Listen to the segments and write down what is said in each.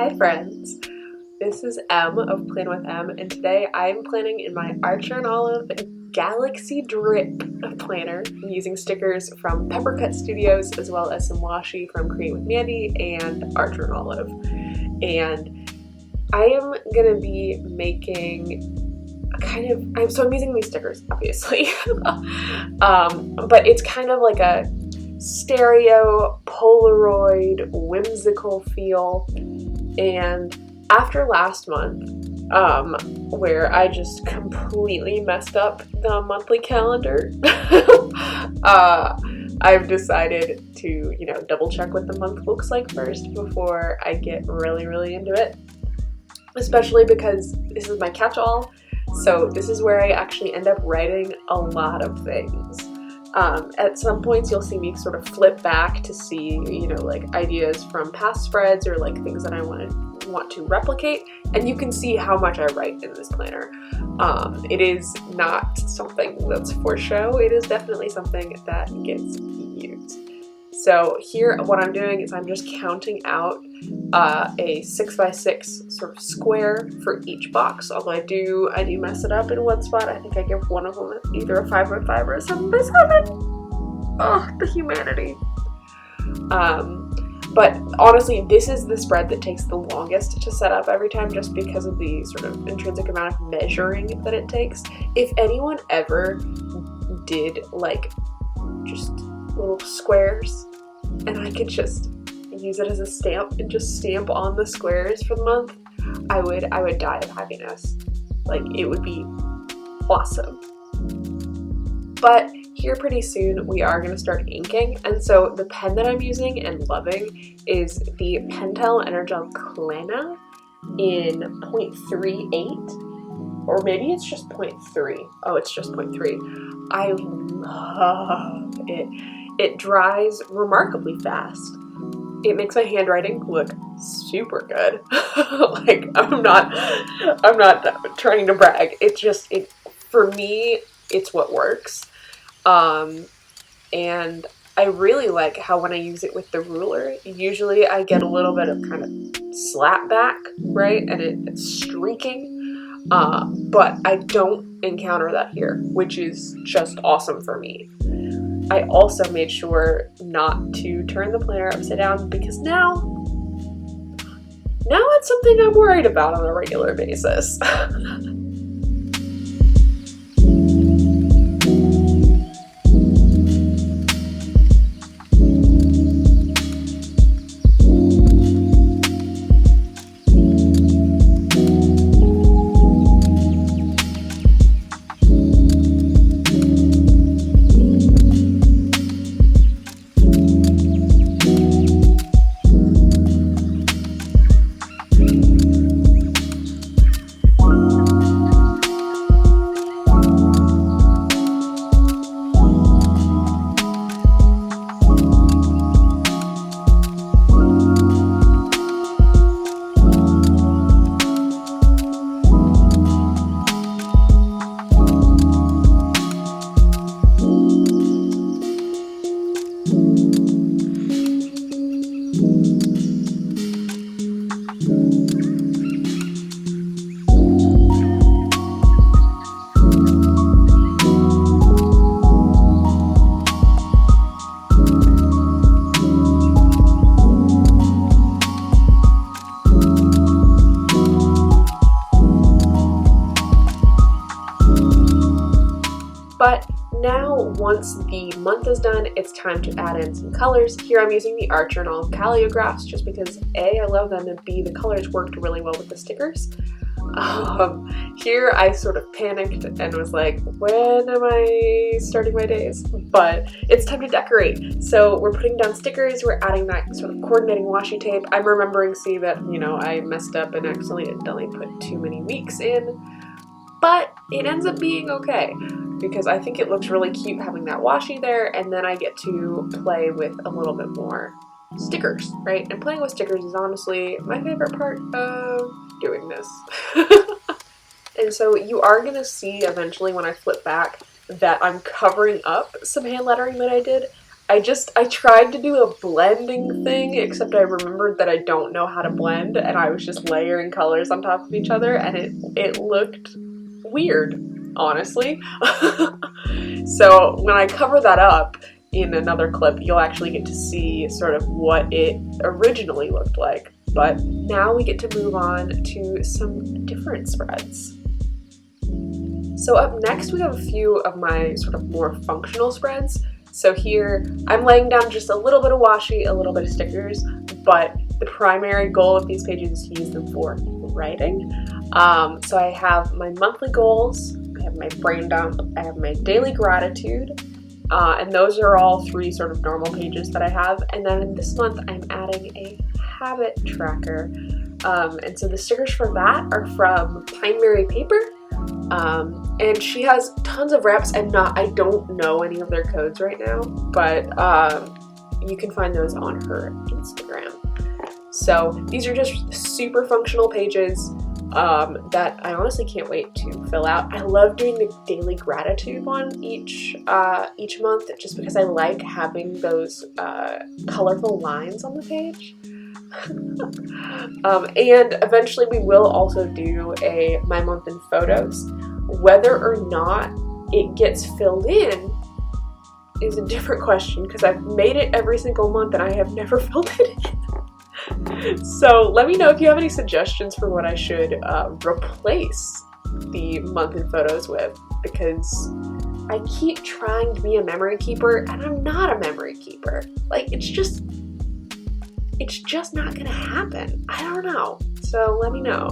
Hi friends, this is Em of Plan with Em, and today I'm planning in my Archer and Olive Galaxy Drip planner. I'm using stickers from Peppercut Studios as well as some washi from Create with Mandy and Archer and Olive. And I am going to be making I'm using these stickers obviously, but it's kind of like a stereo, Polaroid, whimsical feel. And after last month, where I just completely messed up the monthly calendar, I've decided to, double check what the month looks like first before I get really into it. Especially because this is my catch-all, so this is where I actually end up writing a lot of things. At some points you'll see me sort of flip back to see, like ideas from past spreads or like things that I want to replicate, and you can see how much I write in this planner. It is not something that's for show, it is definitely something that gets used. So here what I'm doing is I'm just counting out a 6x6 sort of square for each box, although I do mess it up in one spot. I think I give one of them either a 5x5 or a 7x7. Oh, the humanity. But honestly, this is the spread that takes the longest to set up every time, just because of the sort of intrinsic amount of measuring that it takes. If anyone ever did like just little squares and I could just use it as a stamp and just stamp on the squares for the month, I would die of happiness. Like, it would be awesome. But here pretty soon we are going to start inking, and so the pen that I'm using and loving is the Pentel Energel Klena in 0.38, or maybe it's just 0.3. Oh, it's just 0.3. I love it. It dries remarkably fast. It makes my handwriting look super good. Like, I'm not trying to brag. For me, it's what works. And I really like how when I use it with the ruler, usually I get a little bit of kind of slap back, right? And it's streaking. But I don't encounter that here, which is just awesome for me. I also made sure not to turn the planner upside down, because now it's something I'm worried about on a regular basis. But now, once the month is done, it's time to add in some colors. Here I'm using the Archer and Olive Calligraphs just because A, I love them, and B, the colors worked really well with the stickers. Here I sort of panicked and was like, when am I starting my days? But it's time to decorate. So we're putting down stickers, we're adding that sort of coordinating washi tape. I'm remembering, see, that, I messed up and accidentally put too many weeks in. But it ends up being okay, because I think it looks really cute having that washi there, and then I get to play with a little bit more stickers, right? And playing with stickers is honestly my favorite part of doing this. And so you are going to see eventually when I flip back that I'm covering up some hand lettering that I did. I tried to do a blending thing, except I remembered that I don't know how to blend, and I was just layering colors on top of each other, and it looked weird, honestly. So when I cover that up in another clip, you'll actually get to see sort of what it originally looked like. But now we get to move on to some different spreads. So up next we have a few of my sort of more functional spreads. So here I'm laying down just a little bit of washi, a little bit of stickers, but the primary goal of these pages is to use them for writing. So I have my monthly goals, I have my brain dump, I have my daily gratitude, and those are all 3 sort of normal pages that I have. And then this month I'm adding a habit tracker. And so the stickers for that are from Pineberry Paper. And she has tons of reps. I don't know any of their codes right now, but you can find those on her Instagram. So these are just super functional pages that I honestly can't wait to fill out. I love doing the daily gratitude one each month, just because I like having those colorful lines on the page. And eventually we will also do a my month in photos. Whether or not it gets filled in is a different question, because I've made it every single month and I have never filled it in. So let me know if you have any suggestions for what I should replace the month in photos with, because I keep trying to be a memory keeper and I'm not a memory keeper. Like, it's just not gonna happen. I don't know. So let me know.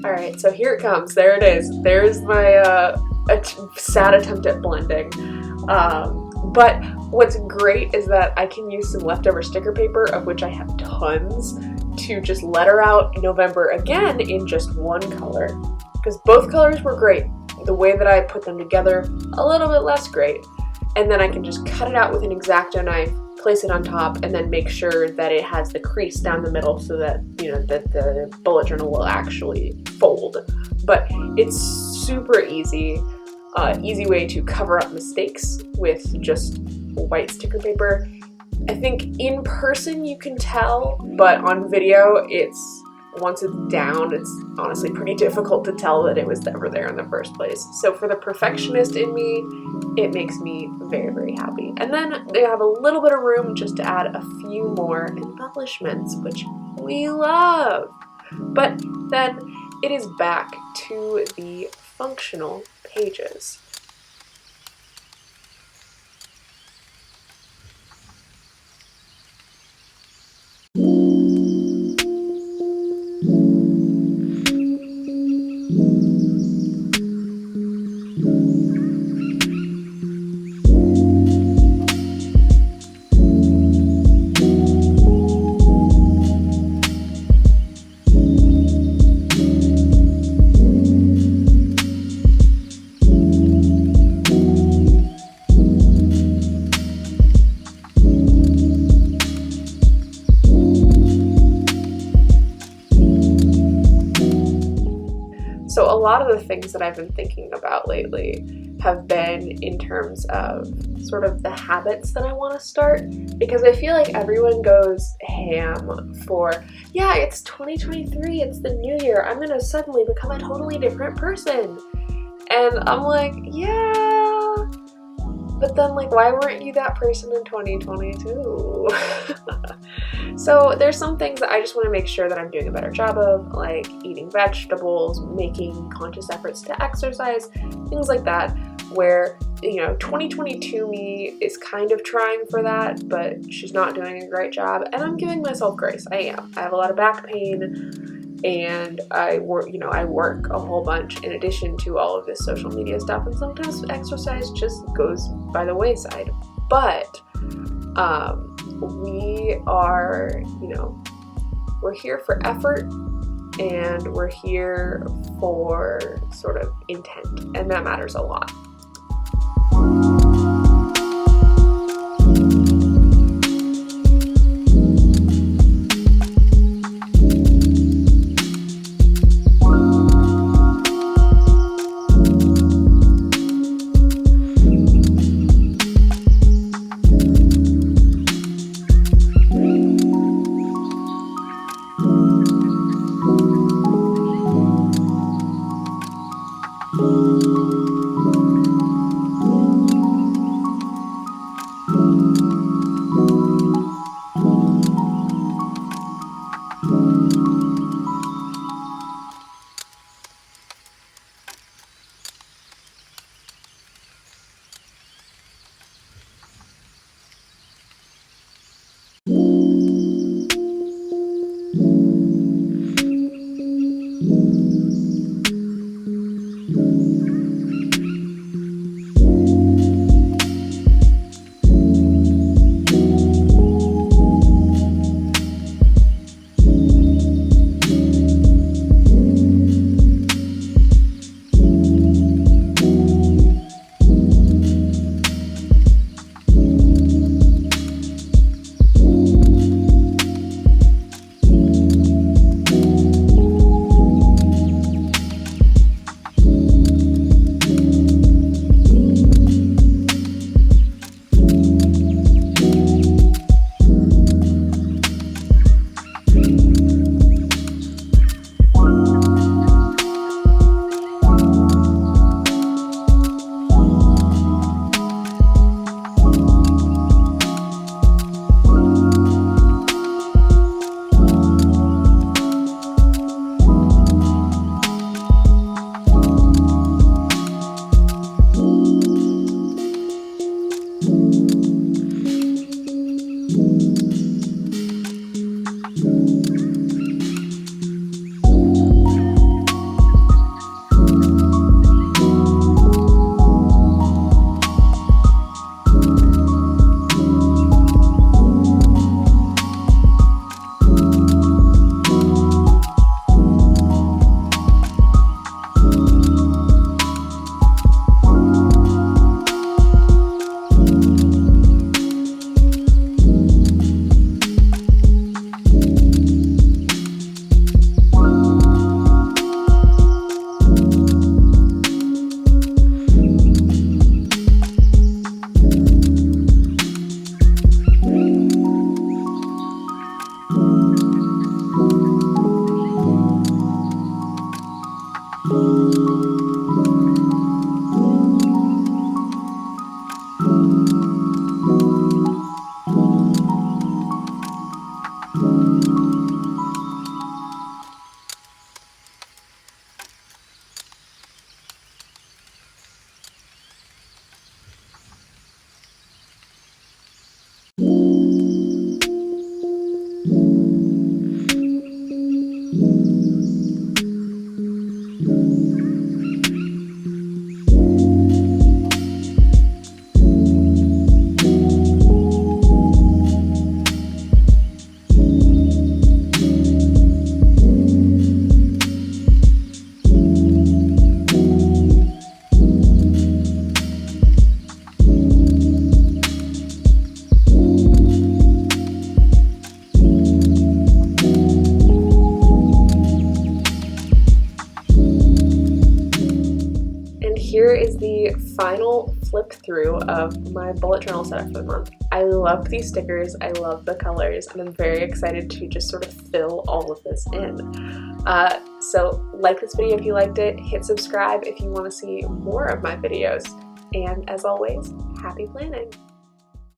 Alright, so here it comes. There it is. There's my sad attempt at blending. But what's great is that I can use some leftover sticker paper, of which I have tons, to just letter out November again in just one color. Because both colors were great. The way that I put them together, a little bit less great. And then I can just cut it out with an X-Acto knife, place it on top, and then make sure that it has the crease down the middle so that, you know, that the bullet journal will actually fold. But it's super easy. Easy way to cover up mistakes with just white sticker paper. I think in person you can tell, but on video, once it's down, it's honestly pretty difficult to tell that it was ever there in the first place. So for the perfectionist in me, it makes me very, very happy. And then they have a little bit of room just to add a few more embellishments, which we love. But then it is back to the functional pages. lot of the things that I've been thinking about lately have been in terms of sort of the habits that I want to start, because I feel like everyone goes ham for, yeah, it's 2023, it's the new year, I'm gonna suddenly become a totally different person. And I'm like, yeah, but then like, why weren't you that person in 2022? So there's some things that I just want to make sure that I'm doing a better job of, like eating vegetables, making conscious efforts to exercise, things like that, where, you know, 2022 me is kind of trying for that, but she's not doing a great job, and I'm giving myself grace. I am. I have a lot of back pain, and I work a whole bunch in addition to all of this social media stuff, and sometimes exercise just goes by the wayside. But we are, we're here for effort, and we're here for sort of intent, and that matters a lot. here is the final flip through of my bullet journal setup for the month. I love these stickers, I love the colors, and I'm very excited to just sort of fill all of this in. So like this video if you liked it, hit subscribe if you want to see more of my videos, and as always, happy planning!